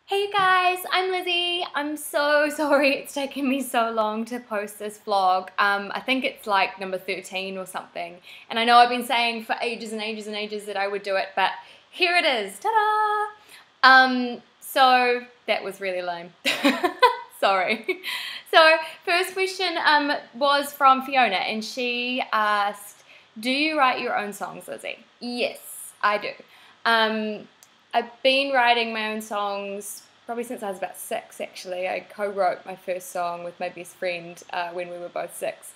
Hey guys, I'm Lizzie. I'm so sorry it's taken me so long to post this vlog. I think it's like number 13 or something. And I know I've been saying for ages and ages and ages that I would do it, but here it is. Ta-da! So that was really lame. Sorry. So first question was from Fiona, and she asked, do you write your own songs, Lizzie? Yes, I do. I've been writing my own songs probably since I was about 6, actually. I co-wrote my first song with my best friend when we were both 6.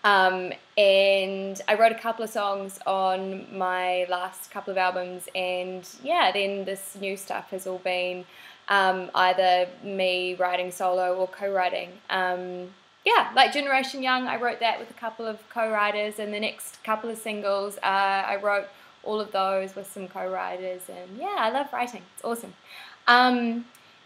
And I wrote a couple of songs on my last couple of albums, and yeah, then this new stuff has all been either me writing solo or co-writing. Yeah, like Generation Young, I wrote that with a couple of co-writers, and the next couple of singles, I wrote all of those with some co-writers, and yeah, I love writing. It's awesome.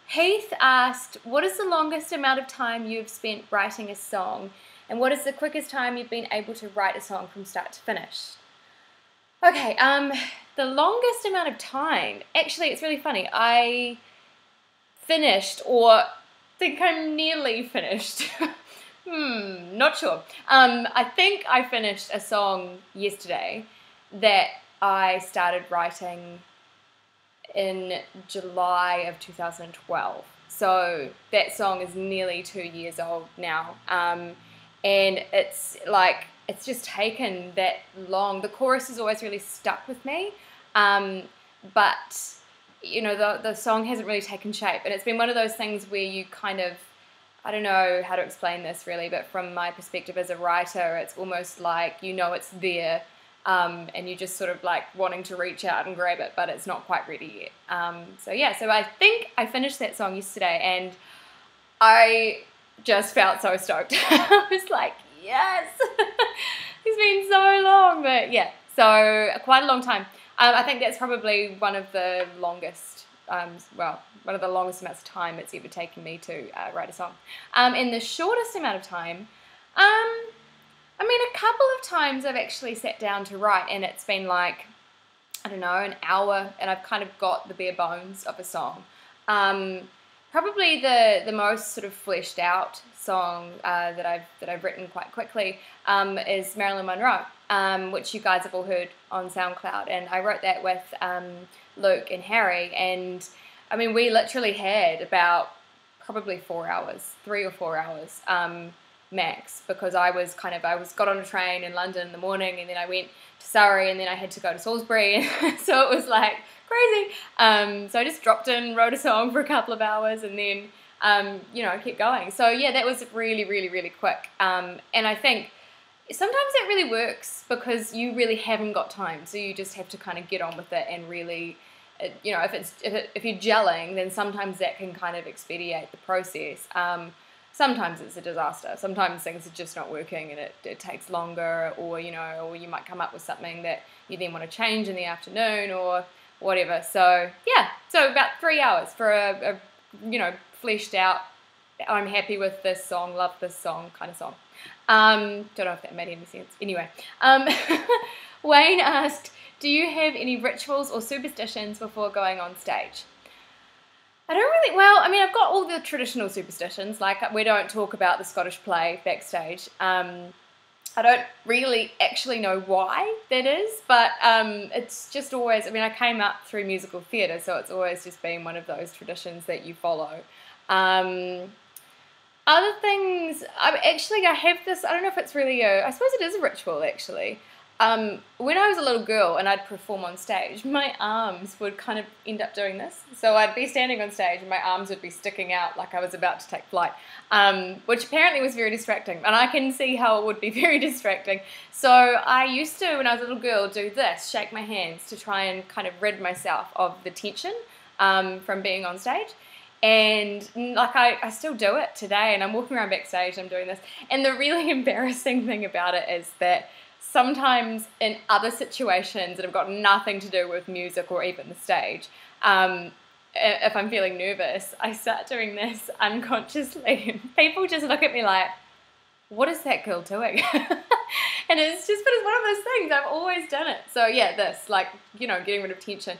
Heath asked, what is the longest amount of time you've spent writing a song, and what is the quickest time you've been able to write a song from start to finish? Okay, the longest amount of time, actually, it's really funny. I finished, or think I'm nearly finished. Not sure. I think I finished a song yesterday that I started writing in July of 2012. So that song is nearly 2 years old now. And it's like, it's just taken that long. The chorus has always really stuck with me. But, you know, the song hasn't really taken shape. And it's been one of those things where you kind of, I don't know how to explain this really, but from my perspective as a writer, it's almost like, you know, it's there. And you're just sort of like wanting to reach out and grab it, but it's not quite ready yet. So yeah, so I think I finished that song yesterday, and I just felt so stoked. I was like, yes! It's been so long, but yeah, so quite a long time. I think that's probably one of the longest, one of the longest amounts of time it's ever taken me to write a song. And the shortest amount of time, I mean, a couple of times I've actually sat down to write, and it's been like, I don't know, an hour, and I've kind of got the bare bones of a song. Probably the most sort of fleshed out song that I've written quite quickly is Marilyn Monroe, which you guys have all heard on SoundCloud, and I wrote that with Luke and Harry, and I mean, we literally had about probably 4 hours, 3 or 4 hours. Max, because I got on a train in London in the morning, and then I went to Surrey, and then I had to go to Salisbury, so it was like crazy. So I just dropped in, wrote a song for a couple of hours, and then you know, kept going. So yeah, that was really, really, really quick. And I think sometimes that really works because you really haven't got time, so you just have to kind of get on with it and really, you know, if you're gelling, then sometimes that can kind of expedite the process. Sometimes it's a disaster. Sometimes things are just not working, and it takes longer, or, you know, or you might come up with something that you then want to change in the afternoon or whatever. So yeah, so about 3 hours for a you know, fleshed out, I'm happy with this song, love this song kind of song. Don't know if that made any sense. Anyway, Wayne asked, do you have any rituals or superstitions before going on stage? I don't really, well, I mean, I've got all the traditional superstitions, like we don't talk about the Scottish play backstage. I don't really actually know why that is, but it's just always, I mean, I came up through musical theatre, so it's always just been one of those traditions that you follow. Other things, I have this, I don't know if it's really I suppose it is a ritual actually. When I was a little girl and I'd perform on stage, my arms would kind of end up doing this. So I'd be standing on stage and my arms would be sticking out like I was about to take flight, which apparently was very distracting. And I can see how it would be very distracting. So I used to, when I was a little girl, do this, shake my hands to try and kind of rid myself of the tension from being on stage. And like I still do it today, and I'm walking around backstage and I'm doing this. And the really embarrassing thing about it is that sometimes in other situations that have got nothing to do with music or even the stage, if I'm feeling nervous, I start doing this unconsciously, and people just look at me like, what is that girl doing? And it's just, but it's one of those things, I've always done it. So yeah, this, like, you know, getting rid of tension.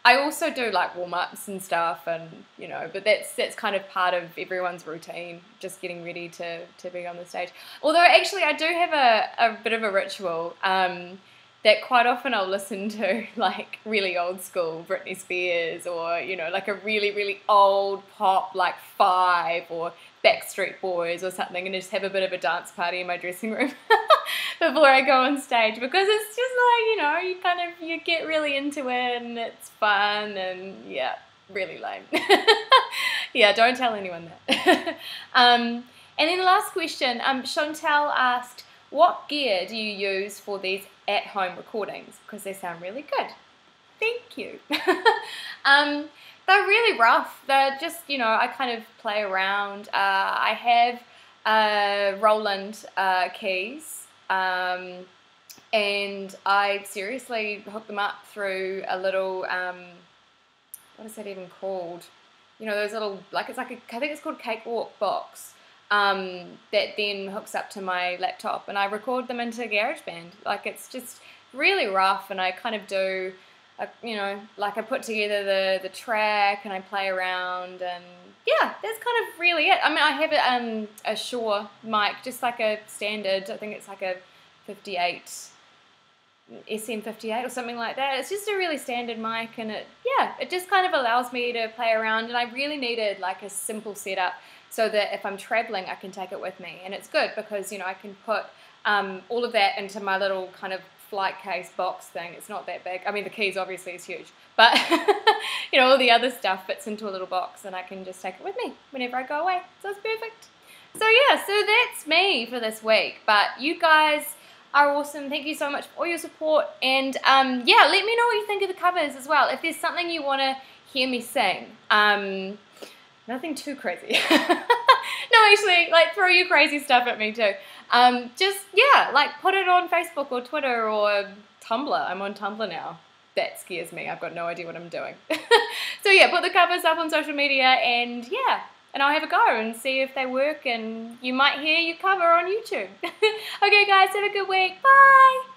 I also do like warm-ups and stuff, and you know, but that's kind of part of everyone's routine, just getting ready to be on the stage. Although actually I do have a bit of a ritual that quite often I'll listen to like really old school Britney Spears, or you know, like a really, really old pop like Five or Backstreet Boys or something, and just have a bit of a dance party in my dressing room before I go on stage, because it's just like, you know, you get really into it and it's fun, and yeah, really lame. Yeah, don't tell anyone that. And then the last question, Chantel asked, what gear do you use for these at-home recordings? Because they sound really good. Thank you. They're really rough. They're just, you know, I kind of play around. I have Roland keys, and I seriously hook them up through a little, what is that even called? You know, those little, like, it's like I think it's called Cakewalk box, that then hooks up to my laptop, and I record them into GarageBand. Like, it's just really rough, and I kind of do, you know, like I put together the track and I play around, and yeah, that's kind of really it. I mean, I have a Shure mic, just like a standard, I think it's like a 58, SM58 or something like that. It's just a really standard mic, and it just kind of allows me to play around, and I really needed like a simple setup so that if I'm traveling I can take it with me, and it's good because, you know, I can put all of that into my little kind of flight case box thing. It's not that big. I mean, the keys obviously is huge, but you know, all the other stuff fits into a little box, and I can just take it with me whenever I go away. So it's perfect. So yeah, so that's me for this week. But you guys are awesome. Thank you so much for all your support, and yeah, let me know what you think of the covers as well. If there's something you want to hear me sing, nothing too crazy. No, actually, like, throw your crazy stuff at me too. Just, yeah, like, put it on Facebook or Twitter or Tumblr. I'm on Tumblr now. That scares me. I've got no idea what I'm doing. So yeah, put the covers up on social media, and yeah, and I'll have a go and see if they work, and you might hear your cover on YouTube. Okay guys, have a good week. Bye!